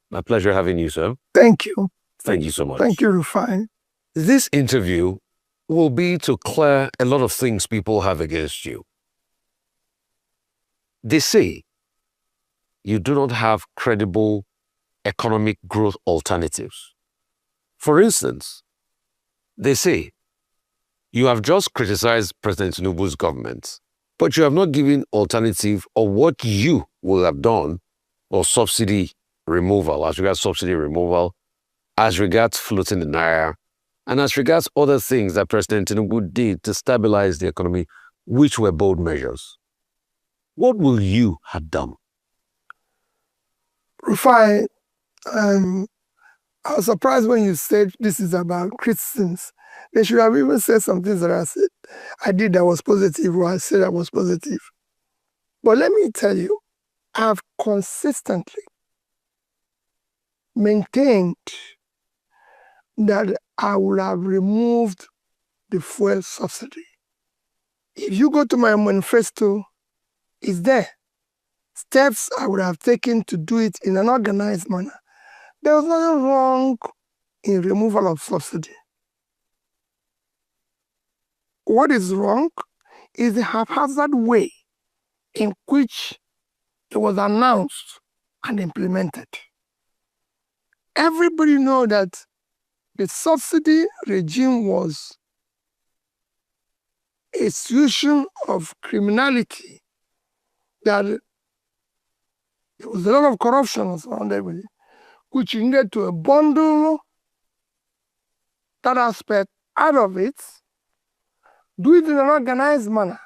My pleasure having you, sir. Thank you. Thank you so much. Thank you, Rufai. This interview will be to clear a lot of things people have against you. They say you do not have credible economic growth alternatives. For instance, they say you have just criticized President TINUBU'S government, but you have not given alternative or what you will have done or subsidy removal, as regards subsidy removal, as regards floating the naira, and as regards other things that President TINUBU did to stabilize the economy, which were bold measures. What will you have done? Rufai, I was surprised when you said this is about criticisms. They should have even said some things that I did that was positive, or I said I was positive. But let me tell you, I've consistently maintained that I would have removed the fuel subsidy. If you go to my manifesto, it's there. Steps I would have taken to do it in an organized manner. There was nothing wrong in removal of subsidy. What is wrong is the haphazard way in which it was announced and implemented. Everybody knows that the subsidy regime was a solution of criminality, that there was a lot of corruption surrounded with it, which you needed to bundle that aspect out of it, do it in an organized manner.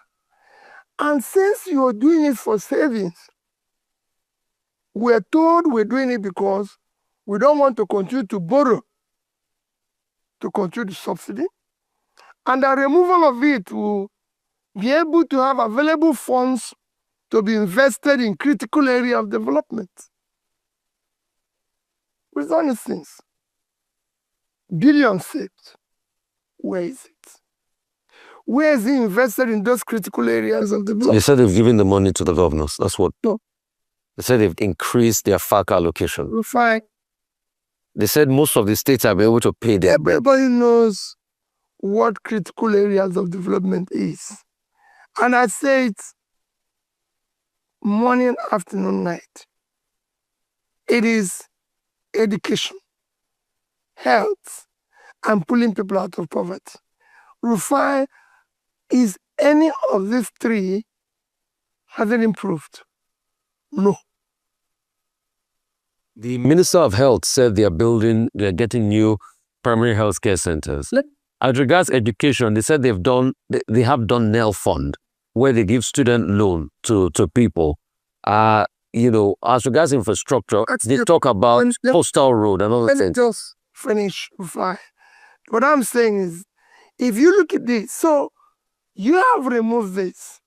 And since you're doing it for savings, we're told we're doing it because we don't want to continue to borrow to continue the subsidy, and the removal of it will be able to have available funds to be invested in critical area of development. With honest things, billions saved. Where is it? Where is he invested in those critical areas of development? They said they've given the money to the governors. That's what. No. They said they've increased their FAC allocation. Fine. They said most of the states have been able to pay their bill. Everybody knows what critical areas of development is. And I say it morning, afternoon, night. It is education, health, and pulling people out of poverty. Rufai, is any of these three, has it improved? No. The Minister of Health said they're getting new primary health care centers. As regards education, they said they have done NEL Fund, where they give student loan to people. As regards infrastructure, they talk about Postal Road and all that. Let me just finish, Rufai. What I'm saying is, if you look at this, so you have removed this.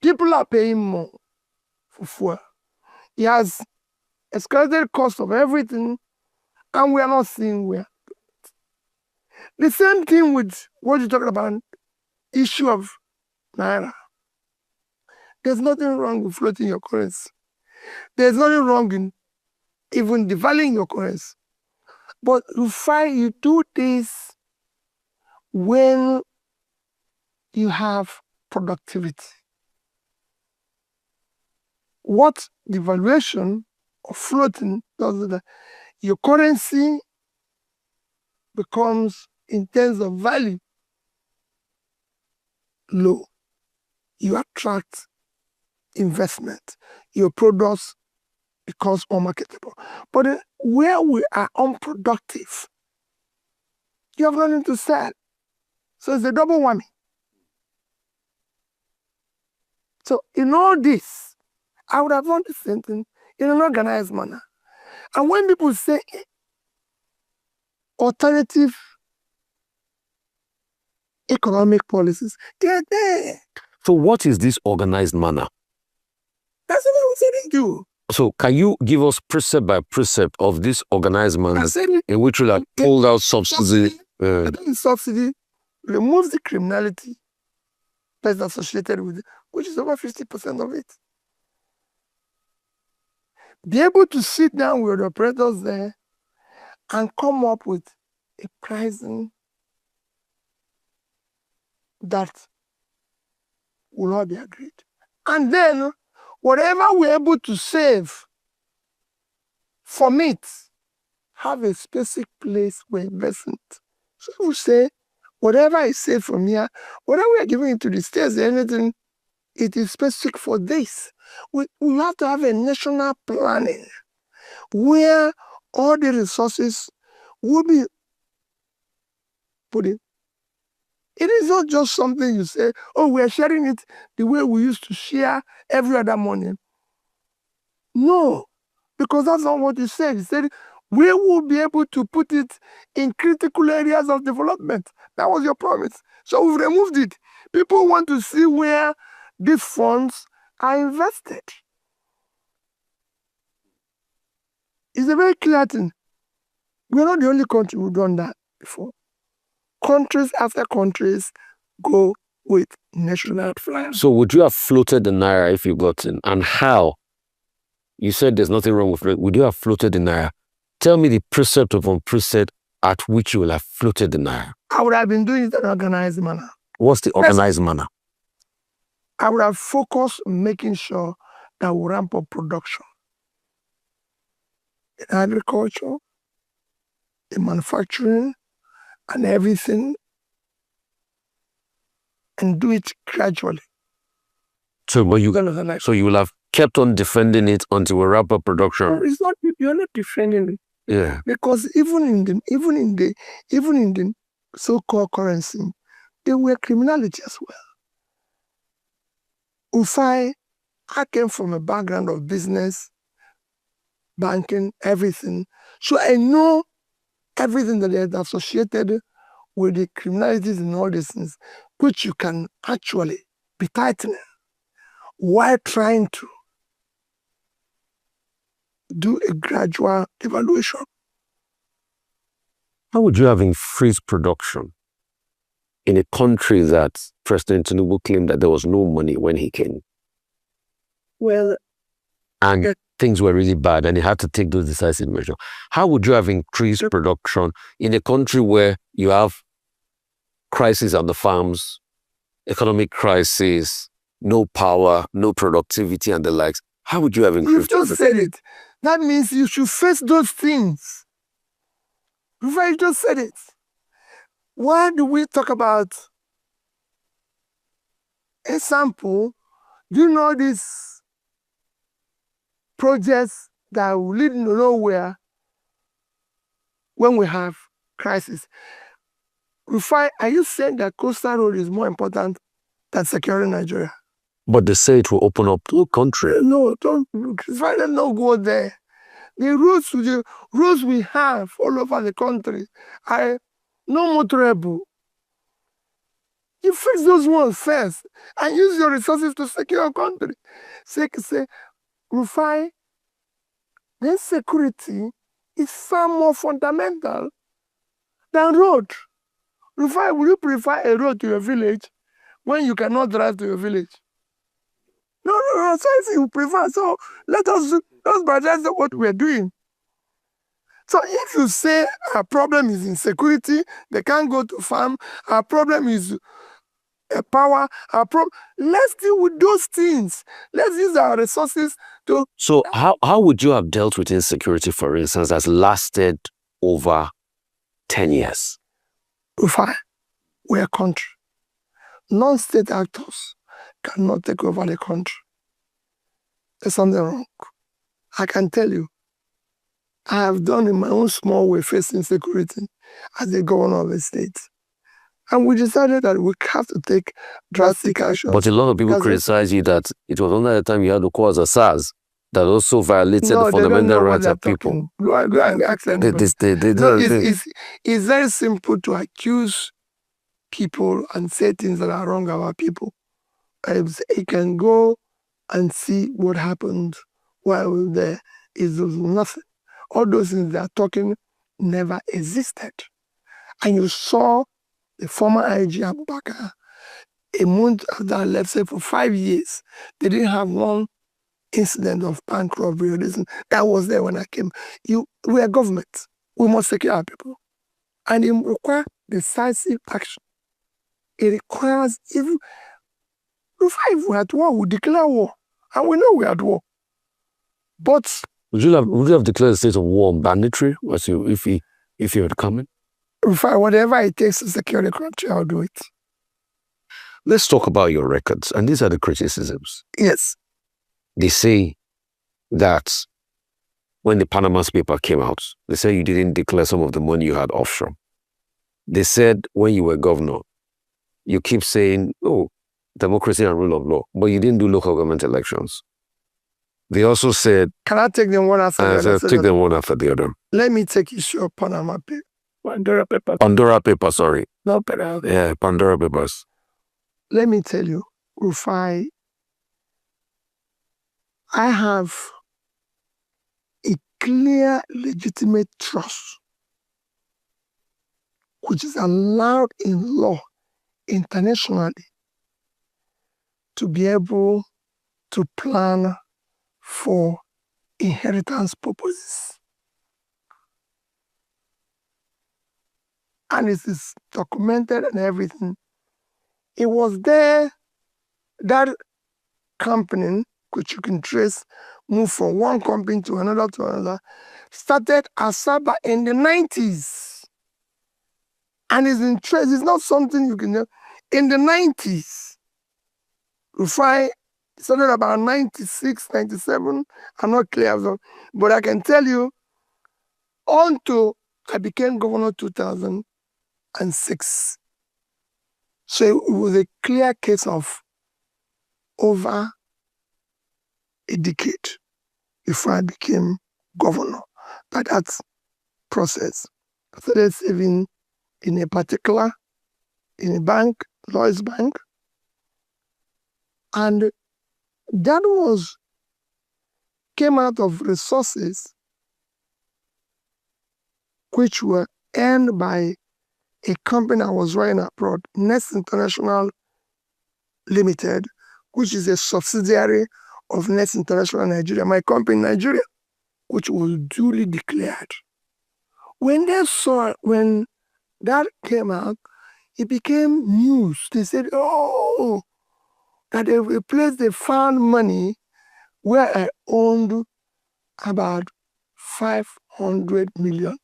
People are paying more for fuel. It has escalated cost of everything, and we are not seeing where. The same thing with what you're talking about, issue of naira. There's nothing wrong with floating your currency. There's nothing wrong in even devaluing your currency. But you do this when you have productivity. What devaluation of floating does is that your currency becomes, in terms of value, low. You attract investment. Your products becomes more marketable. But where we are unproductive, you have nothing to sell. So it's a double whammy. So in all this, I would have done the same thing in an organized manner. And when people say alternative economic policies, they're there. So what is this organized manner? That's what I was saying to you. So can you give us precept by precept of this organized manner in which we have pulled out subsidy? Subsidy removes the criminality that's associated with it, which is over 50% of it. be able to sit down with the operators there and come up with a pricing that will not be agreed. And then, whatever we're able to save from it, have a specific place we're investing it. So we say, whatever is saved from here, whatever we are giving it to the states, anything, it is specific for this. We have to have a national planning where all the resources will be put in. It is not just something you say, oh, we are sharing it the way we used to share every other morning. No, because that's not what you said. You said we will be able to put it in critical areas of development. That was your promise. So we've removed it. People want to see where these funds are invested. It's a very clear thing. We're not the only country who've done that before. Countries after countries go with national flag. So would you have floated the Naira if you got in? And how? You said there's nothing wrong with it. Would you have floated the Naira? Tell me the precept upon precept at which you will have floated the Naira. I would have been doing it in an organized manner. What's the organized manner? I would have focused on making sure that we ramp up production in agriculture, in manufacturing, and everything, and do it gradually. So, but you will have kept on defending it until we wrap up production. No, it's not. You're not defending it. Yeah. Because even in the so-called currency, there were criminality as well. I came from a background of business, banking, everything, so I know everything that is associated with the criminalities and all these things, which you can actually be tightening while trying to do a gradual evaluation. How would you have increased production in a country that President Tinubu claimed that there was no money when he came? Well, and things were really bad and he had to take those decisive measures. How would you have increased production in a country where you have crisis on the farms, economic crisis, no power, no productivity and the likes? How would you have increased? You've just said it. That means you should face those things. You just said it. Why do we talk about a sample? Do you know these projects that will lead to nowhere when we have crisis? Are you saying that coastal road is more important than securing Nigeria? But they say it will open up to the country. No, don't. Let them not go there. The roads we have all over the country are no motorable. You fix those ones first and use your resources to secure your country. Say, Rufai, then security is far more fundamental than road. Rufai, will you prefer a road to your village when you cannot drive to your village? No. So if you prefer, so let us prioritize what we're doing. So if you say our problem is insecurity, they can't go to farm, our problem is power, let's deal with those things. Let's use our resources to... So how would you have dealt with insecurity, for instance, that's lasted over 10 years? We're a country. Non-state actors cannot take over the country. There's something wrong. I can tell you, I have done in my own small way facing security as the governor of a state. And we decided that we have to take drastic action. But a lot of people criticize you that it was only the time you had to cause a SARS that also violated the fundamental rights of people. Go and ask them. It's very simple to accuse people and say things that are wrong about people. You can go and see what happened while we were there. Is nothing. All those things they are talking never existed. And you saw the former IG Abubakar, a month after I left, say for 5 years, they didn't have one incident of bank robbery or this. That was there when I came. We are government. We must secure our people. And it requires decisive action. It requires, if we are at war, we declare war. And we know we are at war. But would you have declared a state of war on banditry if you had come in? Whatever it takes to secure the country, I'll do it. Let's talk about your records. And these are the criticisms. Yes. They say that when the Panama paper came out, they said you didn't declare some of the money you had offshore. They said when you were governor, you keep saying, oh, democracy and rule of law, but you didn't do local government elections. They also said... Can I take them one after the other? Take them one after the other. Let me take issue of Panama paper. Pandora paper, sorry. No, Pandora. Yeah, Pandora papers. Let me tell you, Rufai, I have a clear, legitimate trust, which is allowed in law internationally to be able to plan for inheritance purposes. And it is documented and everything. It was there that company, which you can trace, moved from one company to another, started Asaba in the 90s. And it's in trace, it's not something you can know. In the 90s, Rufai started about 96, 97, I'm not clear, but I can tell you, until I became governor 2006. So it was a clear case of over a decade before I became governor. But that process, I started saving in a bank, Lloyd's Bank, and that came out of resources which were earned by a company I was running abroad, Nest International Limited, which is a subsidiary of Nest International Nigeria, my company in Nigeria, which was duly declared. When that came out, it became news. They said, oh, that a place they found money where I owned about $500 million.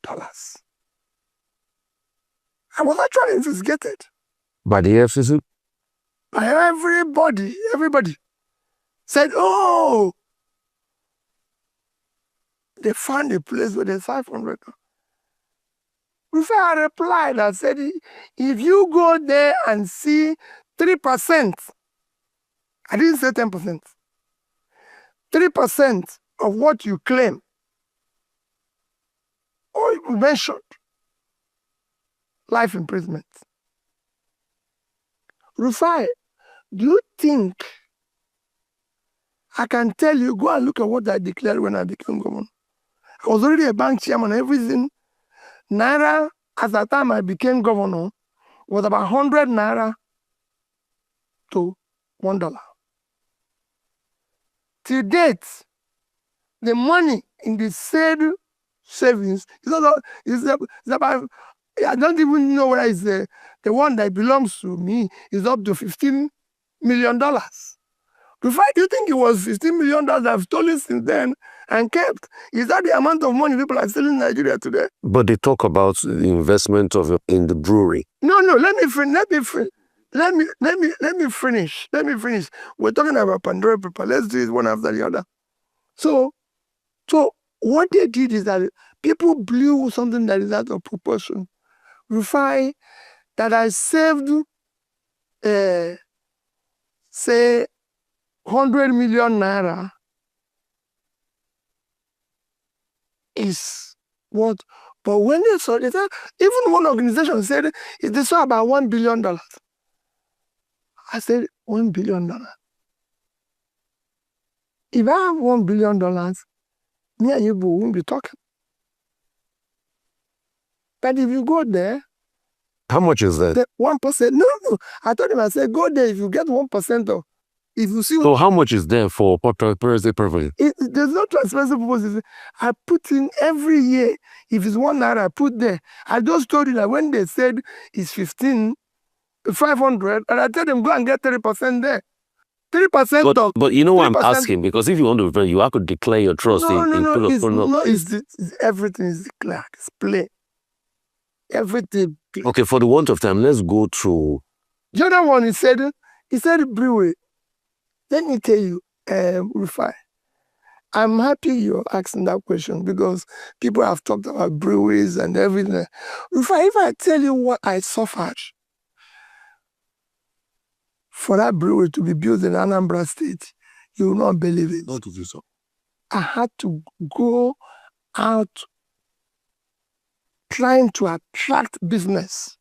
I was actually investigated. By the FCC? By everybody. Everybody said, oh, they found a place where there's 500. Before I replied, I said, if you go there and see 3%, I didn't say 10%, 3% of what you claim or you mentioned, life imprisonment. Rufai, do you think I can tell you, go and look at what I declared when I became governor? I was already a bank chairman, everything. Naira, at the time I became governor, was about 100 Naira to $1. To date, the money in the said savings is about, I don't even know whether it's the one that belongs to me, is up to $15 million. Why do you think it was $15 million that I've stolen since then and kept? Is that the amount of money people are stealing in Nigeria today? But they talk about the investment in the brewery. No, let me finish. We're talking about Pandora paper. Let's do it one after the other. So what they did is that people blew something that is out of proportion. Rufai, that I saved, say, 100 million Naira is what? But when they saw it, even one organization said they saw about $1 billion. I said, $1 billion. If I have $1 billion, me and you won't be talking. But if you go there, how much is that? 1%. No. I told him, I said, go there. If you get 1% of If you see, so how much is there for transparency purposes? There's no transparency purposes. I put in every year. If it's 1 naira, I put there. I just told you that when they said it's 15,500, and I tell them go and get 30% there. 3%. But you know why I'm asking? Because if you want to return, you have to declare your trust. Everything is declared. It's plain. Everything. Okay, for the want of time, let's go through. The other one, he said brewery. Let me tell you, Rufai, I'm happy you're asking that question because people have talked about breweries and everything. Rufai, if I tell you what I suffered for that brewery to be built in Anambra State, you will not believe it. Not to do so. I had to go out trying to attract business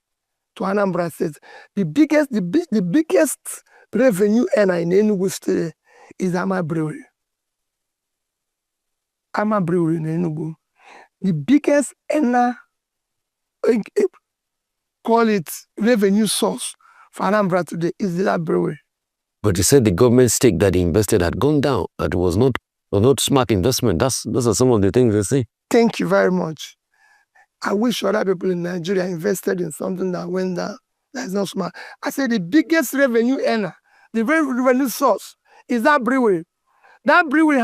to Anambra State. The biggest revenue earner in Enugu State is Ama Brewery. Ama Brewery in Enugu. The biggest earner, call it revenue source for Anambra today, is that brewery. But you said the government stake that they invested had gone down. That was not smart investment. Those are some of the things they say. Thank you very much. I wish other people in Nigeria invested in something that went down. That's not smart. I said the biggest revenue earner, the revenue source, is that brewery. That brewery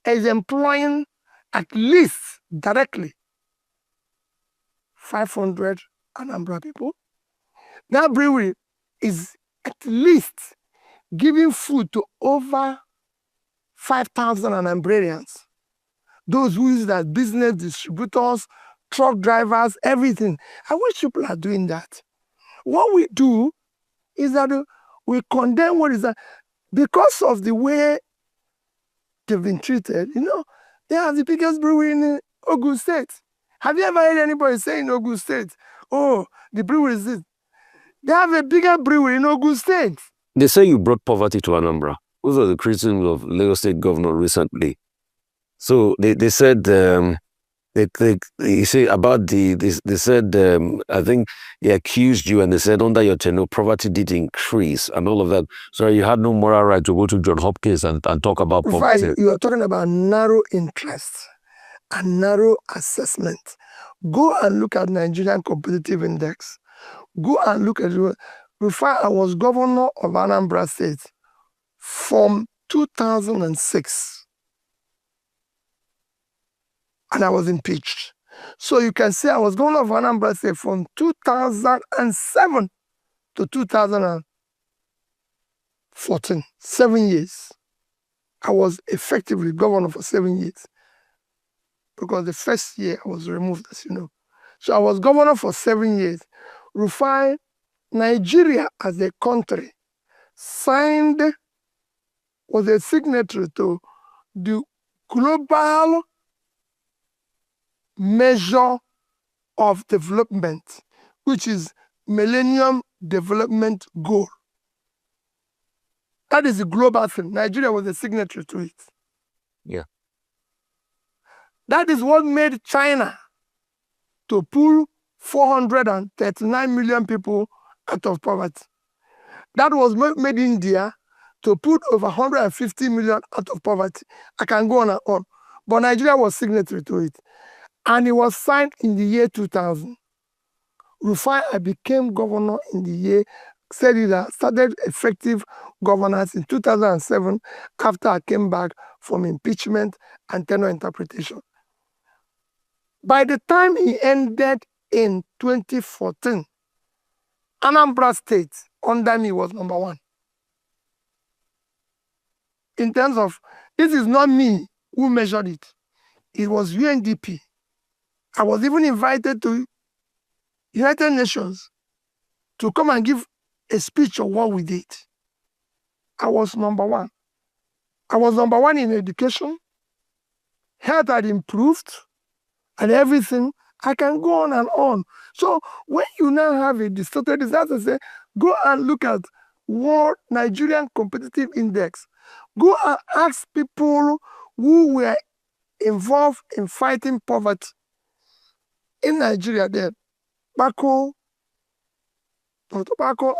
is employing at least directly 500 Anambra people. That brewery is at least giving food to over 5,000 Anambrarians. Those who use that business, distributors, truck drivers, everything. I wish people are doing that. What we do is that we condemn what is that. Because of the way they've been treated, they are the biggest brewery in Ogun State. Have you ever heard anybody say in Ogun State, oh, the brewery is this? They have a bigger brewery in Ogun State. They say you brought poverty to Anambra. Those are the criticisms of Lagos State governor recently. So they said they say about they said I think they accused you and they said under your tenure poverty did increase and all of that. So you had no moral right to go to John Hopkins and talk about poverty. You are talking about narrow interest and narrow assessment. Go and look at Nigerian Competitive Index. Go and look at it. I was governor of Anambra State from 2006. And I was impeached. So you can say I was governor of Anambra State from 2007 to 2014, 7 years. I was effectively governor for 7 years because the first year I was removed, as you know. So I was governor for 7 years. Rufai, Nigeria as a country was a signatory to the global measure of development, which is Millennium Development Goal. That is a global thing. Nigeria was a signatory to it. Yeah. That is what made China to pull 439 million people out of poverty. That was made India to put over 150 million out of poverty. I can go on and on. But Nigeria was signatory to it. And it was signed in the year 2000. Rufai, I became governor in the year, started effective governance in 2007 after I came back from impeachment and tenure interpretation. By the time he ended in 2014, Anambra State under me was #1. In terms of, this is not me who measured it. It was UNDP. I was even invited to United Nations to come and give a speech on what we did. I was #1. I was #1 in education. Health had improved and everything. I can go on and on. So when you now have a distorted disaster, say, go and look at World Nigerian Competitive Index. Go and ask people who were involved in fighting poverty in Nigeria then. Tobacco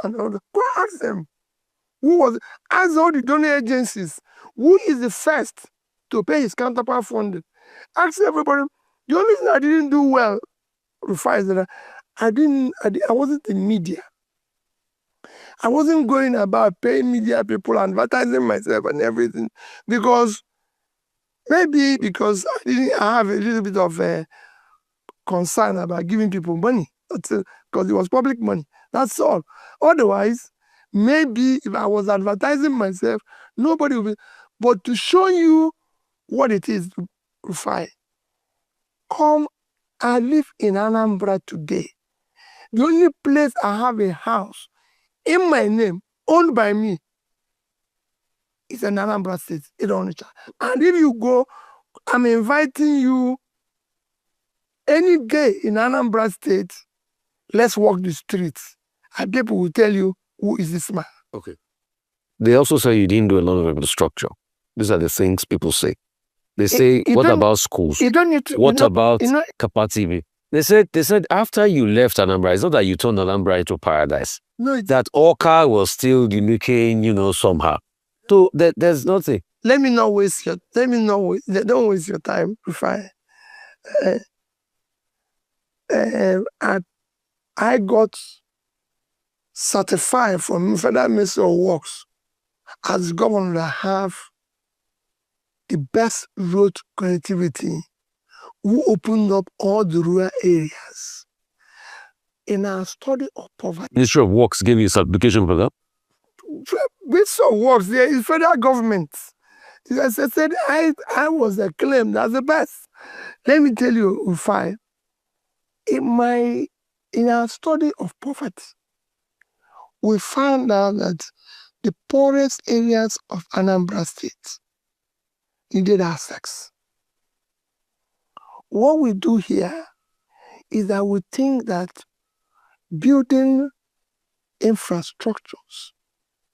and all that. Go ask them. Ask all the donor agencies, who is the first to pay his counterpart funding? Ask everybody. The only thing I didn't do well, Rufai, is that I wasn't in media. I wasn't going about paying media people, advertising myself and everything, because maybe because I have a little bit of a concern about giving people money, because it was public money. That's all. Otherwise, maybe if I was advertising myself, nobody would be. But to show you what it is, Rufai, come, I live in Anambra today. The only place I have a house in my name, owned by me, is in Anambra State, in Onitsha. And if you go, I'm inviting you any day in Anambra State, let's walk the streets, and people will tell you, who is this man? Okay. They also say you didn't do a lot of infrastructure. These are the things people say. They say, what about schools? You don't need to, what about Kappa-TV? They said after you left Anambra, it's not that you turned Anambra into paradise. No, that Oka was still unique, somehow. So there's nothing. Don't waste your time, Rufai. I got certified from Federal Ministry of Works as governor to have the best road connectivity, who opened up all the rural areas. In our study of poverty, Ministry of Works gave you a certification for that? Ministry of Works, there is federal government. As I said, I was acclaimed as the best. Let me tell you, Rufai, in our study of poverty, we found out that the poorest areas of Anambra State needed access. What we do here is that we think that building infrastructures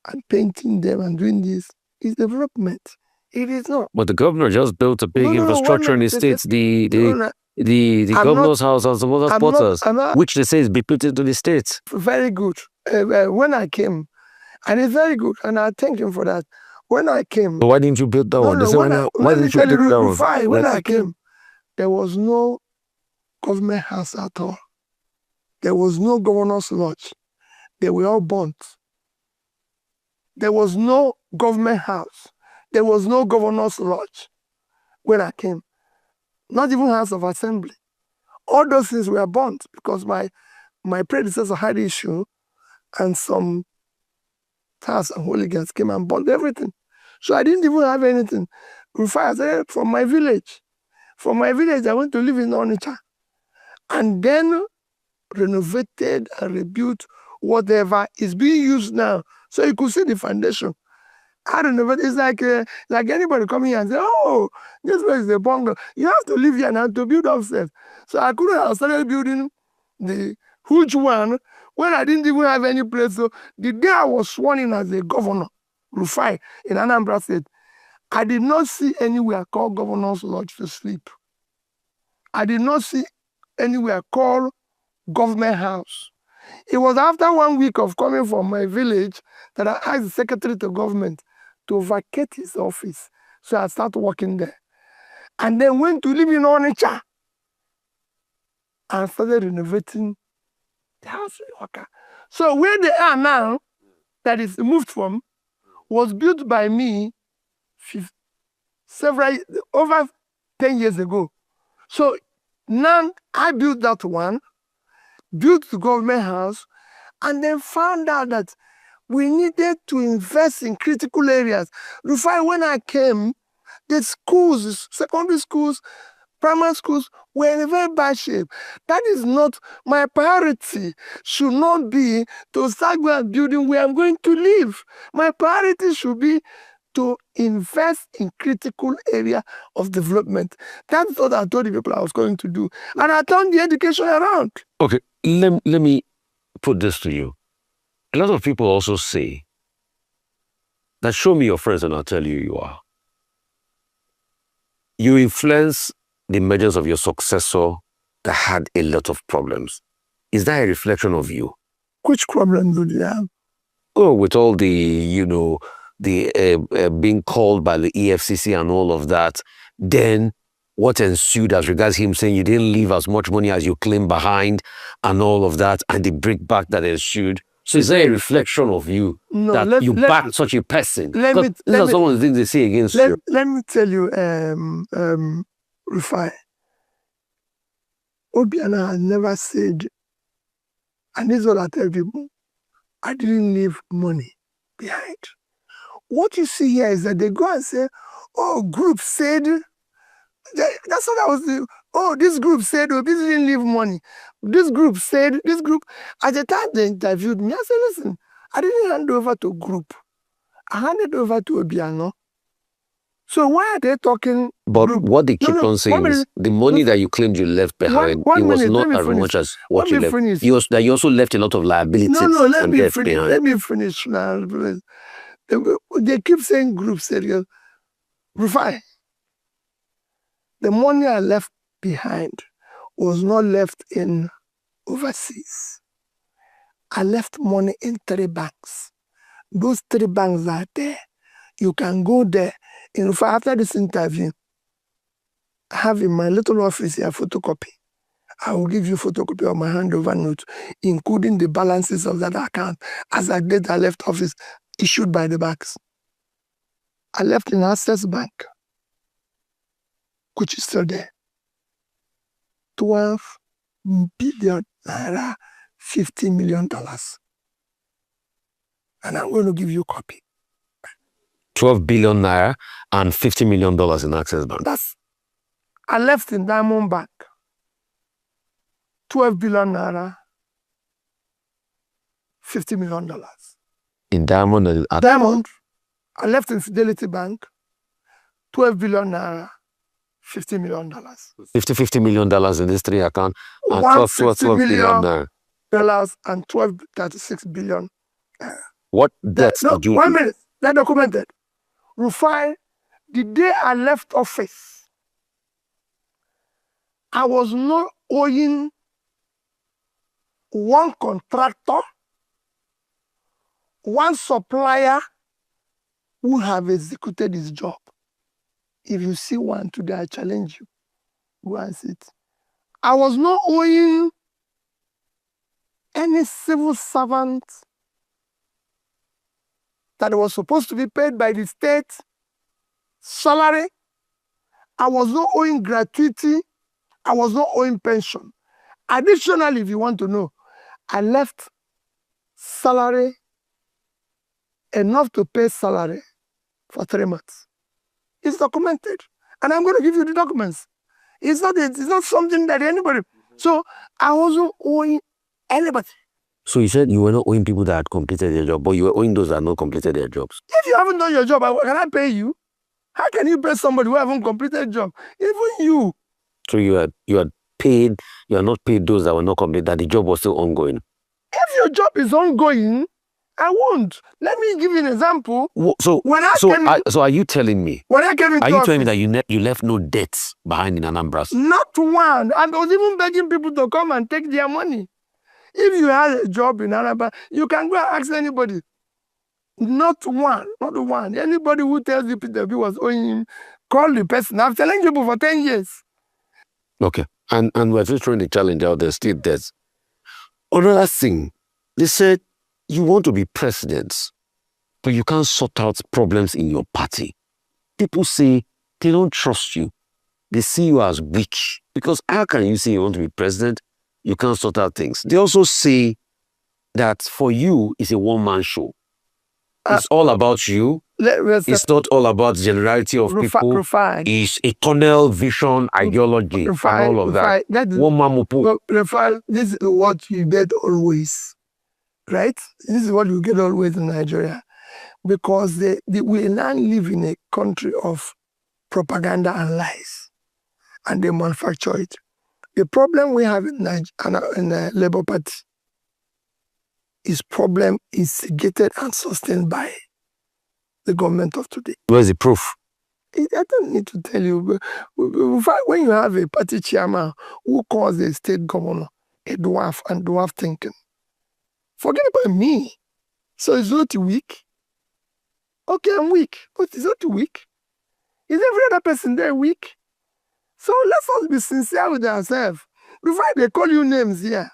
and painting them and doing this is development. It is not. But the governor just built a big infrastructure in the states. The governor's house and some other quarters, which they say is be put into the states. Very good. When I came, and it's very good, and I thank him for that. When I came, so why didn't you build that one? Why didn't you build that one? When I came, there was no government house at all. There was no governor's lodge. They were all burnt. There was no government house. There was no governor's lodge when I came. Not even House of Assembly. All those things were burnt because my predecessor had issue, and some thugs and hooligans came and burnt everything. So I didn't even have anything. In fact, from my village. From my village, I went to live in Onitsha. And then renovated and rebuilt whatever is being used now. So you could see the foundation. I don't know, but it's like anybody coming here and say, oh, this place is a bungalow. You have to live here now to build upstairs. So I couldn't have started building the huge one when I didn't even have any place. So the day I was sworn in as a governor, Rufai, in Anambra State, I did not see anywhere called Governor's Lodge to sleep. I did not see anywhere called Government House. It was after 1 week of coming from my village that I asked the Secretary to Government to vacate his office. So I started working there. And then went to live in Onitsha and started renovating the house. So where they are now, that is moved from, was built by me over 10 years ago. So now I built that one, built the government house, and then found out that we needed to invest in critical areas. Rufai, when I came, the schools, secondary schools, primary schools were in a very bad shape. That is not my priority. Should not be to start building where I'm going to live. My priority should be to invest in critical area of development. That's what I told the people I was going to do. And I turned the education around. Okay, let me put this to you. A lot of people also say that show me your friends and I'll tell you you are. You influence the measures of your successor that had a lot of problems. Is that a reflection of you? Which problems do you have? with all the, the being called by the EFCC and all of that, then what ensued as regards him saying you didn't leave as much money as you claimed behind and all of that, and the breakback that ensued. So is there a reflection of you that you back such a person? These are some of the things they say against you. Let me tell you, Rufai, Obiano has never said, and this is what I tell people, I didn't leave money behind. What you see here is that they go and say, oh, group said, that's what I was saying. Oh, this group said, oh, this didn't leave money. This group said, this group, at the time they interviewed me, I said, listen, I didn't hand over to group. I handed over to Obiano. So why are they talking? But group? What they keep on saying is the money that you claimed you left behind, it was not as much as what you left. That you also left a lot of liabilities. Let me finish now. They keep saying group said, Rufai, the money I left behind was not left in overseas. I left money in 3 banks. Those 3 banks are there. You can go there. In fact, after this interview, I have in my little office here a photocopy. I will give you a photocopy of my handover note, including the balances of that account as I did I left office, issued by the banks. I left in Access Bank, which is still there. 12 billion naira, $50 million. And I'm going to give you a copy. 12 billion naira and $50 million in Access Bank. I left in Diamond Bank. 12 billion naira, $50 million. In Diamond? Diamond. I left in Fidelity Bank. 12 billion naira, $50 million. $50 million in these 3 accounts. And 12 billion naira. And 36 billion. What debts did you... 1 minute. They're documented. Rufai, the day I left office, I was not owing one contractor, one supplier who have executed his job. If you see one today, I challenge you. Go and see it. I was not owing any civil servant that was supposed to be paid by the state salary. I was not owing gratuity. I was not owing pension. Additionally, if you want to know, I left salary enough to pay salary for 3 months. It's documented. And I'm going to give you the documents. It's not something that anybody... So I wasn't owing anybody. So you said you were not owing people that had completed their job, but you were owing those that had not completed their jobs. If you haven't done your job, can I pay you? How can you pay somebody who haven't completed a job? Even you. So you had paid, you are not paid those that were not completed, that the job was still ongoing. If your job is ongoing, I won't. Let me give you an example. So are you telling me? When I came into Are you telling me that you left no debts behind in Anambra? Not one. I was even begging people to come and take their money. If you had a job in Anambra, you can go and ask anybody. Not one. Anybody who tells you Peter B was owing him, call the person. I've telling people for 10 years. Okay. And we're just throwing the challenge out there, still there's another thing. They said you want to be president, but you can't sort out problems in your party. People say they don't trust you. They see you as weak. Because how can you say you want to be president? You can't sort out things. They also say that for you, it's a one-man show. It's all about you. It's not all about the generality of people. It's a tunnel vision, ideology, and all of that. One man this is what you get always, right? This is what you get always in Nigeria. Because we now live in a country of propaganda and lies. And they manufacture it. The problem we have in the Labour Party is problem instigated and sustained by the government of today. Where's the proof? I don't need to tell you. But when you have a party chairman who calls a state governor a dwarf and dwarf thinking, forget about me. So it's not weak. Okay, I'm weak, but it's not weak. Is every other person there weak? So let's all be sincere with ourselves. Before they call you names here,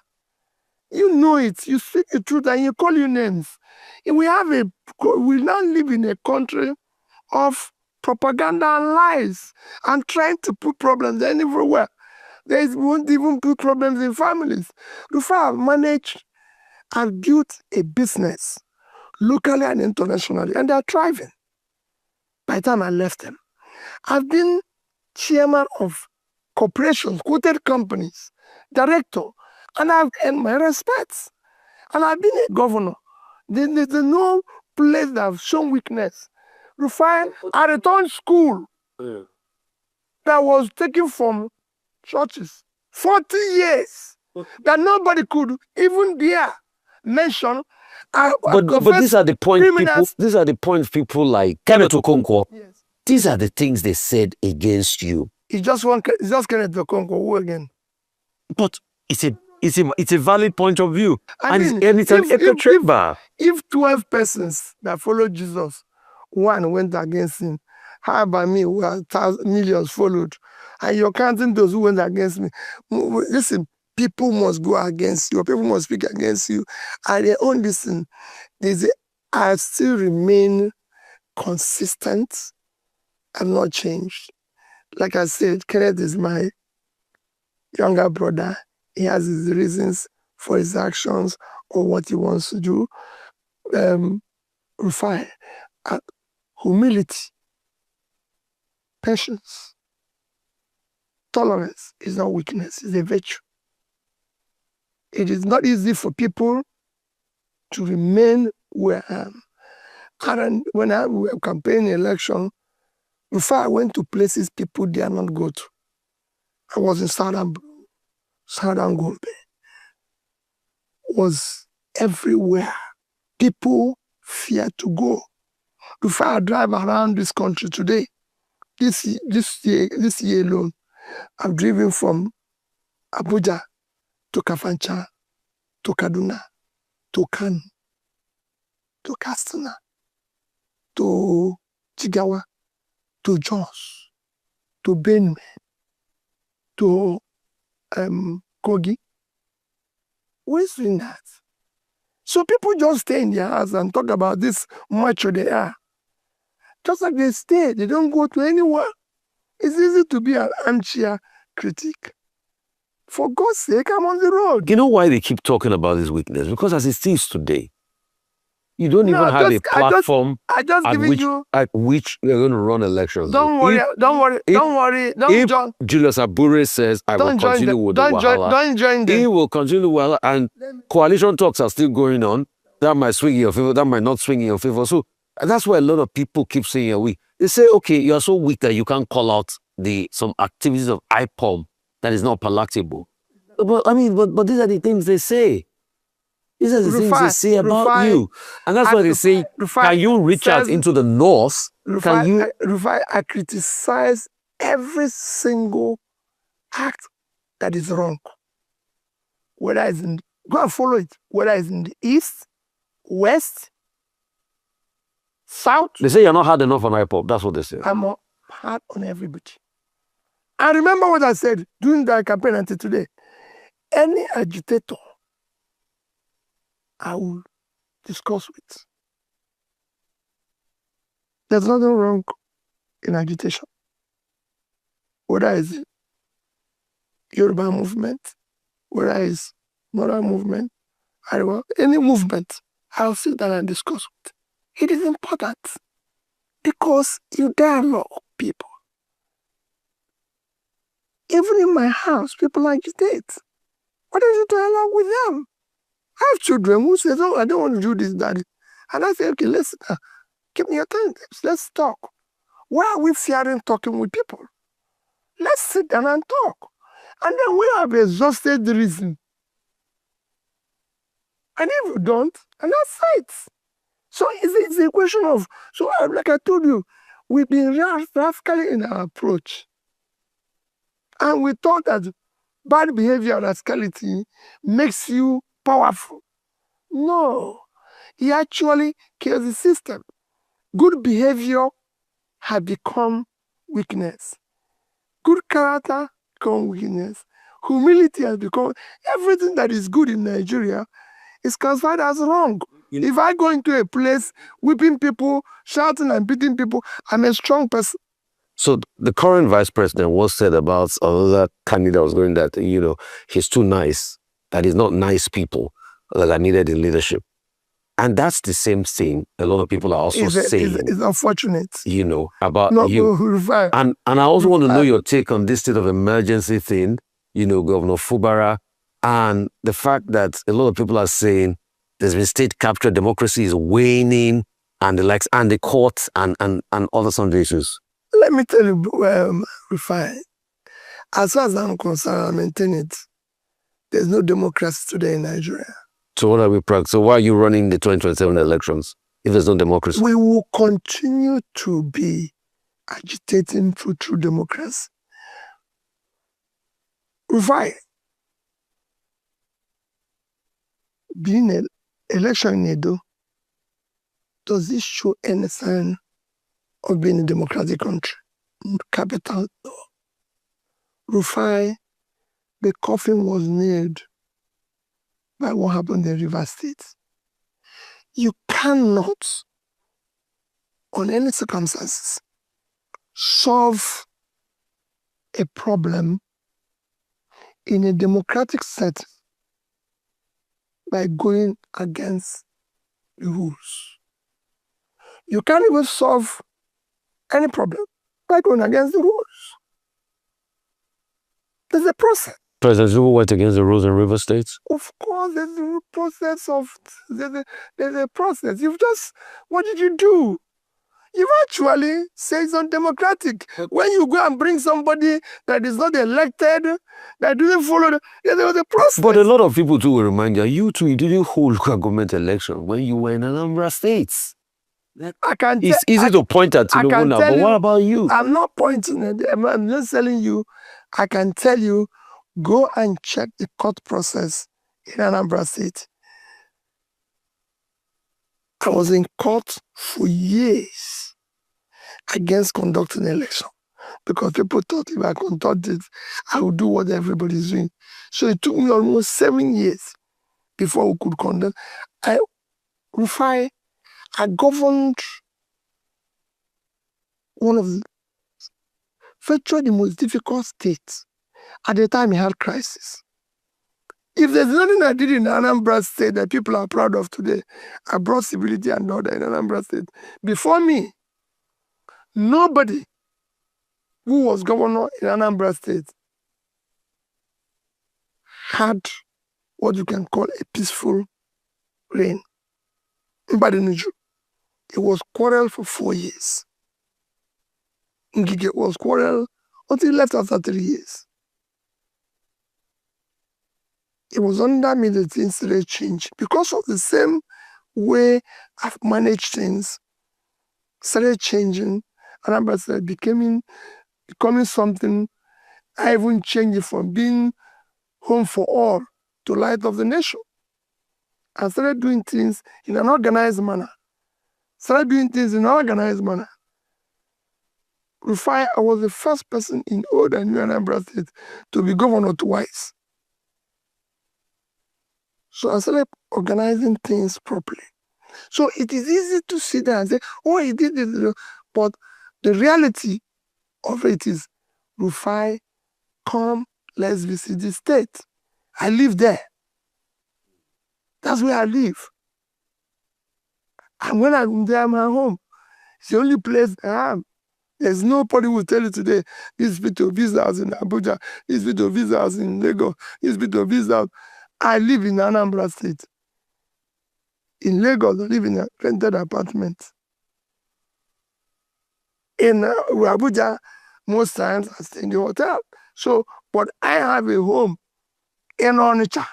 you know it. You speak the truth and you call you names. And we now live in a country of propaganda and lies and trying to put problems everywhere. They won't even put problems in families. Before I've managed, I've built a business locally and internationally, and they're thriving. By the time I left them, I've been chairman of corporations, quoted companies, director, and I've earned my respects. And I've been a governor. There's no place that I've shown weakness. Rufai, I returned school that was taken from churches 40 years that nobody could even dare mention. But these are the point people. These are the points people like Kenneth Okonkwo. Yes. These are the things they said against you. It's just Kenneth Okonkwo. Who again? But it's a valid point of view. I mean, it's an echo chamber. If 12 persons that followed Jesus, one went against him, how about me, who millions followed, and you're counting those who went against me? Listen, people must go against you, people must speak against you, and they own listen. I still remain consistent. I've not changed. Like I said, Kenneth is my younger brother. He has his reasons for his actions or what he wants to do. Rufai, humility, patience, tolerance is not weakness, it's a virtue. It is not easy for people to remain where I am. And when I was campaigning election, Rufai, I went to places people dare not go to. I was in Southern Gombe. Was everywhere. People fear to go. Before I drive around this country today, this year alone, I've driven from Abuja to Kafancha, to Kaduna, to Kano, to Katsina, to Jigawa, to Jos, to Benue, to Kogi. Where's doing that? So people just stay in their house and talk about this macho they are. Just like they stay, they don't go to anywhere. It's easy to be an armchair critic. For God's sake, I'm on the road. You know why they keep talking about this weakness? Because as it stands today, you don't even have a platform at which we're going to run elections. Don't worry. If Julius Abure says, I will continue with the Wahala, don't join them. He will continue the Wahala, and coalition talks are still going on. That might swing in your favor, that might not swing in your favor. So that's why a lot of people keep saying you're weak. They say, okay, you are so weak that you can't call out some activities of IPOM that is not palatable. But I mean, but these are the things they say. These are the things they say about you. And that's why they say, can you reach out into the north? I criticize every single act that is wrong. Whether it's go and follow it. Whether it's in the east, west, south. They say you're not hard enough on IPOP. That's what they say. I'm hard on everybody. And remember what I said during that campaign until today. Any agitator I will discuss with. There's nothing wrong in agitation. Whether it's Yoruba movement, whether it's Mora movement, any movement, I'll sit down and discuss with. It is important because you dialogue people. Even in my house, people agitate. Why don't you dialogue with them? I have children who say, oh, I don't want to do this, daddy. And I say, okay, let's give me your time. Let's talk. Why are we fearing talking with people? Let's sit down and talk. And then we have exhausted the reason. And if you don't, and that's it. So it's a question of, so like I told you, we've been radical in our approach. And we thought that bad behavior and rascality makes you powerful. No. he actually kills the system. Good behavior has become weakness. Good character become weakness. Humility has become, everything that is good in Nigeria is classified as wrong. If I go into a place whipping people, shouting and beating people, I'm a strong person. So the current vice president was said about another candidate was going that, he's too nice, that he's not nice people that are needed in leadership. And that's the same thing a lot of people are also saying. It's unfortunate. About not you. And I also want to know your take on this state of emergency thing, Governor Fubara, and the fact that a lot of people are saying there's been state capture, democracy is waning, and the likes, and the courts and other sundry issues. Let me tell you, Rufai, as far as I'm concerned, I maintain it. There's no democracy today in Nigeria. So what are we practicing? So why are you running the 2027 elections if there's no democracy? We will continue to be agitating for true democracy. Rufai, being an election in Edo, does this show any sign of being a democratic country? Capital, no. Rufai, the coffin was nailed by what happened in River State. You cannot, on any circumstances, solve a problem in a democratic setting by going against the rules. You can't even solve any problem by going against the rules. There's a process. President Zuma went against the rules in River State? Of course, there's a process there's a process. You've just, what did you do? You've actually said it's undemocratic. When you go and bring somebody that is not elected, that doesn't follow, there was a process. But a lot of people too will remind you didn't hold local government election when you were in Anambra State. It's easy to point at Tinubu now, but what about you? I'm not pointing at them. I'm just telling you, I can tell you, go and check the court process in Anambra State. I was in court for years against conducting an election because people thought if I conduct it, I would do what everybody's doing. So it took me almost 7 years before we could conduct. I governed one of virtually the most difficult states at the time he had crisis. If there's nothing I did in Anambra State that people are proud of today, I brought stability and order in Anambra State. Before me, nobody who was governor in Anambra State had what you can call a peaceful reign. It was quarrel for 4 years. Ngige was quarrel until he left after 3 years. It was under me that things started change because of the same way I've managed things, started changing, and Anambra started becoming something. I even changed it from being home for all to light of the nation. I started doing things in an organized manner. Rufai, I was the first person in old and new Anambra State to be governor twice. So I started organizing things properly. So it is easy to sit there and say, oh, he did this. But the reality of it is, Rufai, come, let's visit the state. I live there. That's where I live. And when I'm there, I'm at home. It's the only place I am. There's nobody who will tell you today, this bit of visa house in Abuja, this bit of visa house in Lagos, this bit of visa house. I live in Anambra State. In Lagos, I live in a rented apartment. In Abuja, most times I stay in the hotel. So, but I have a home in Onitsha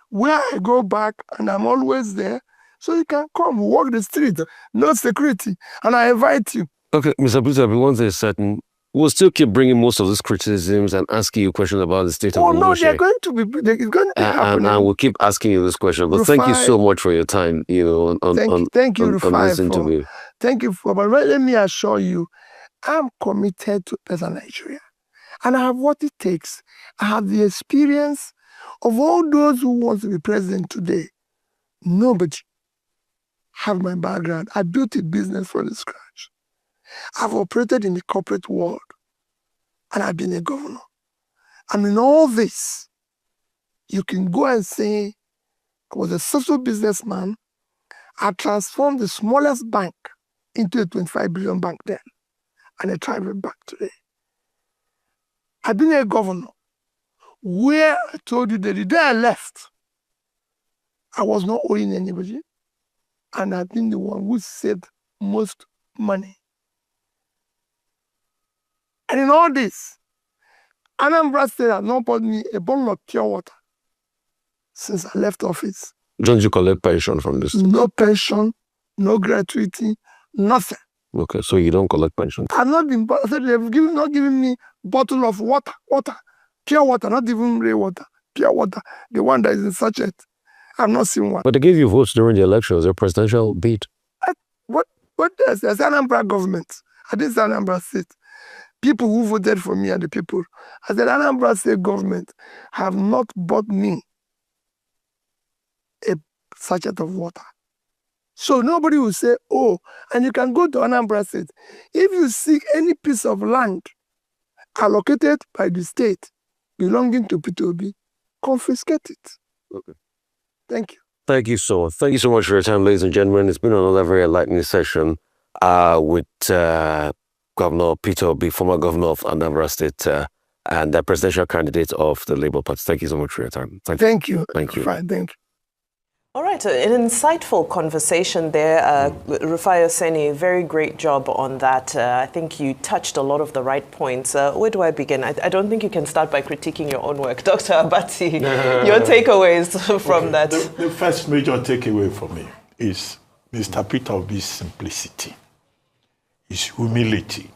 where I go back and I'm always there. So you can come walk the street, no security, and I invite you. Okay, Mr. Butteress, once there's certain, we'll still keep bringing most of these criticisms and asking you questions about the state of the no, they're going to be. It's going to be happening. And we'll keep asking you this question. But thank you so much for your time. Thank you, on this interview. Thank you for. But let me assure you, I'm committed to better Nigeria, and I have what it takes. I have the experience of all those who want to be president today. Nobody have my background. I built a business from the scratch. I've operated in the corporate world, and I've been a governor. And in all this, you can go and say, I was a social businessman. I transformed the smallest bank into a 25 billion bank then, and a private bank today. I've been a governor where I told you that the day I left, I was not owing anybody, and I've been the one who saved most money. And in all this, Anambra State has not bought me a bottle of pure water since I left office. Don't you collect pension from this? No pension, no gratuity, nothing. Okay, so you don't collect pension? I've not been, they've not given me bottle of water, pure water, not even rain water, pure water, the one that is in sachet. I've not seen one. But they gave you votes during the elections, your presidential bid. What does the Anambra government? I didn't say Anambra State. People who voted for me are the people. I said Anambra State government have not bought me a sachet of water. So nobody will say, oh, and you can go to Anambra State. If you seek any piece of land allocated by the state belonging to P2B, confiscate it. Okay. Thank you. Thank you so much for your time, ladies and gentlemen. It's been another very enlightening session with Governor Peter Obi, former governor of Anambra State, and the presidential candidate of the Labour Party. Thank you so much for your time. Thank you. Thank you. Fine, thank you. All right, an insightful conversation there. Rufai Oseni, very great job on that. I think you touched a lot of the right points. Where do I begin? I don't think you can start by critiquing your own work. Dr. Abati, your takeaways from that. The first major takeaway for me is Mr. Peter Obi's simplicity, his humility.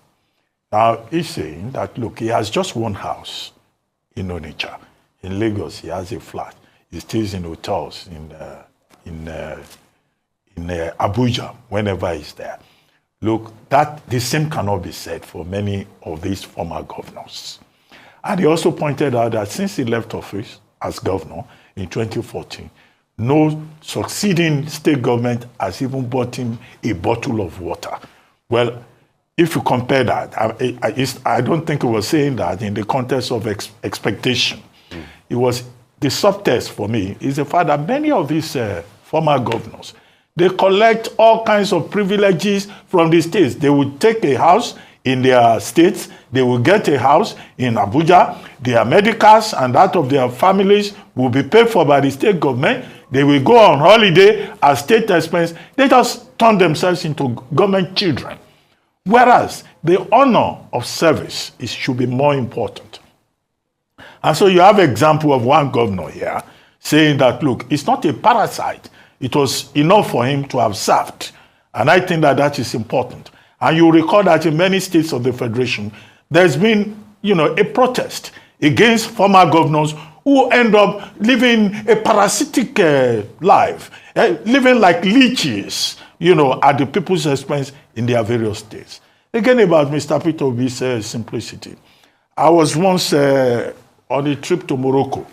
Now, he's saying that, look, he has just one house in Onitsha. In Lagos, he has a flat. He stays in hotels in Abuja whenever he's there. Look, the same cannot be said for many of these former governors. And he also pointed out that since he left office as governor in 2014, no succeeding state government has even bought him a bottle of water. Well, if you compare that, I don't think he was saying that in the context of expectation. It was the subtext for me is the fact that many of these former governors, they collect all kinds of privileges from the states. They would take a house in their states, they will get a house in Abuja, their medicals and that of their families will be paid for by the state government. They will go on holiday as state expense. They just turn themselves into government children. Whereas the honor of service should be more important. And so you have an example of one governor here saying that, look, it's not a parasite. It was enough for him to have served. And I think that that is important. And you recall that in many states of the Federation, there's been, a protest against former governors who end up living a parasitic life, living like leeches, at the people's expense in their various states. Again, about Mr. Peter Obi's simplicity. I was once on a trip to Morocco.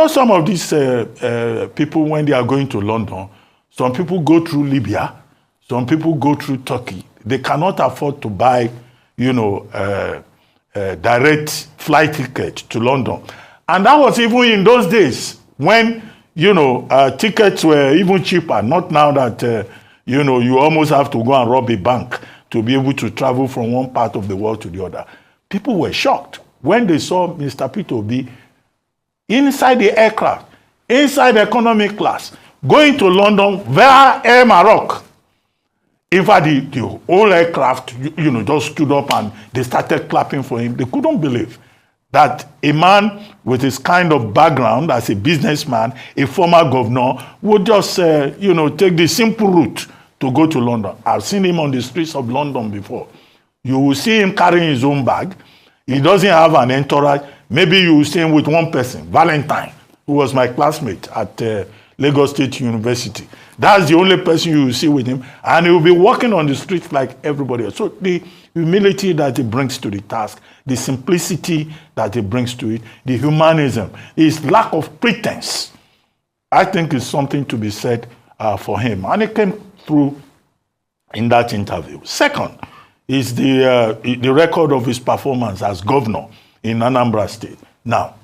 Some of these people, when they are going to London, some people go through Libya, some people go through Turkey. They cannot afford to buy, direct flight ticket to London. And that was even in those days when, tickets were even cheaper. Not now that, you almost have to go and rob a bank to be able to travel from one part of the world to the other. People were shocked when they saw Mr. Peter Obi inside the aircraft, inside economy class, going to London via Air Maroc. In fact, the whole aircraft, just stood up and they started clapping for him. They couldn't believe that a man with his kind of background as a businessman, a former governor, would just, take the simple route to go to London. I've seen him on the streets of London before. You will see him carrying his own bag. He doesn't have an entourage. Maybe you will see him with one person, Valentine, who was my classmate at Lagos State University. That's the only person you will see with him. And he will be walking on the streets like everybody else. So the humility that he brings to the task, the simplicity that he brings to it, the humanism, his lack of pretense, I think is something to be said for him. And it came through in that interview. Second is the record of his performance as governor in Anambra State. Now,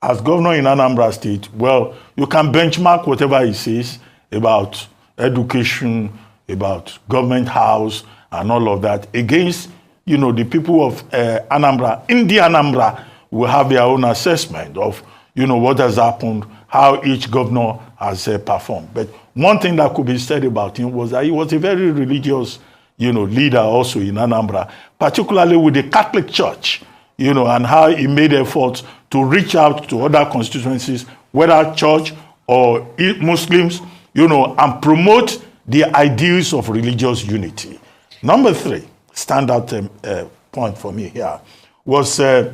as governor in Anambra State, well, you can benchmark whatever he says about education, about government house, and all of that against, the people of Anambra. In the Anambra will have their own assessment of, what has happened, how each governor has performed. But one thing that could be said about him was that he was a very religious, leader also in Anambra, particularly with the Catholic Church, and how he made efforts to reach out to other constituencies, whether church or Muslims, and promote the ideals of religious unity. Number 3, standout point for me here, was the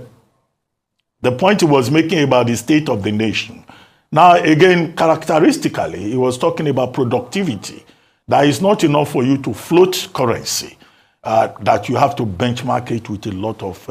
point he was making about the state of the nation. Now, again, characteristically, he was talking about productivity. That is not enough for you to float currency, that you have to benchmark it with a lot of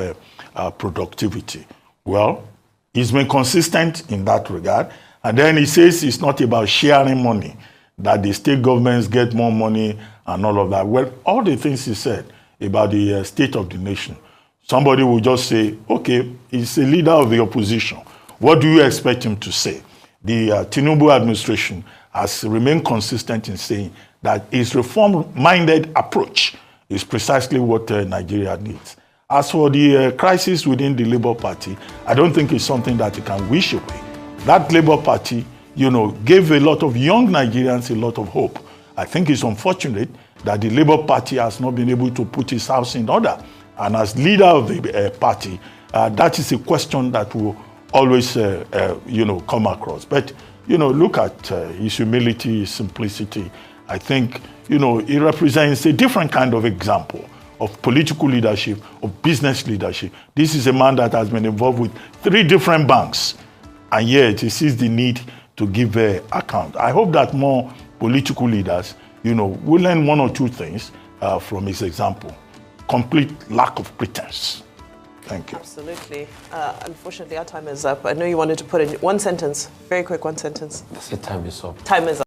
productivity. Well, he's been consistent in that regard. And then he says it's not about sharing money, that the state governments get more money and all of that. Well, all the things he said about the state of the nation, somebody will just say, okay, he's a leader of the opposition. What do you expect him to say? The TINUBU administration has remained consistent in saying that his reform-minded approach is precisely what Nigeria needs. As for the crisis within the Labour Party, I don't think it's something that you can wish away. That Labour Party, gave a lot of young Nigerians a lot of hope. I think it's unfortunate that the Labour Party has not been able to put its house in order. And as leader of the party, that is a question that will always, come across. But, look at his humility, his simplicity. I think, he represents a different kind of example of political leadership, of business leadership. This is a man that has been involved with 3 different banks, and yet he sees the need to give account. I hope that more political leaders, will learn 1 or 2 things from his example. Complete lack of pretense. Thank you. Absolutely. Unfortunately, our time is up. I know you wanted to put in one sentence, very quick one sentence. I said time is up. Time is up.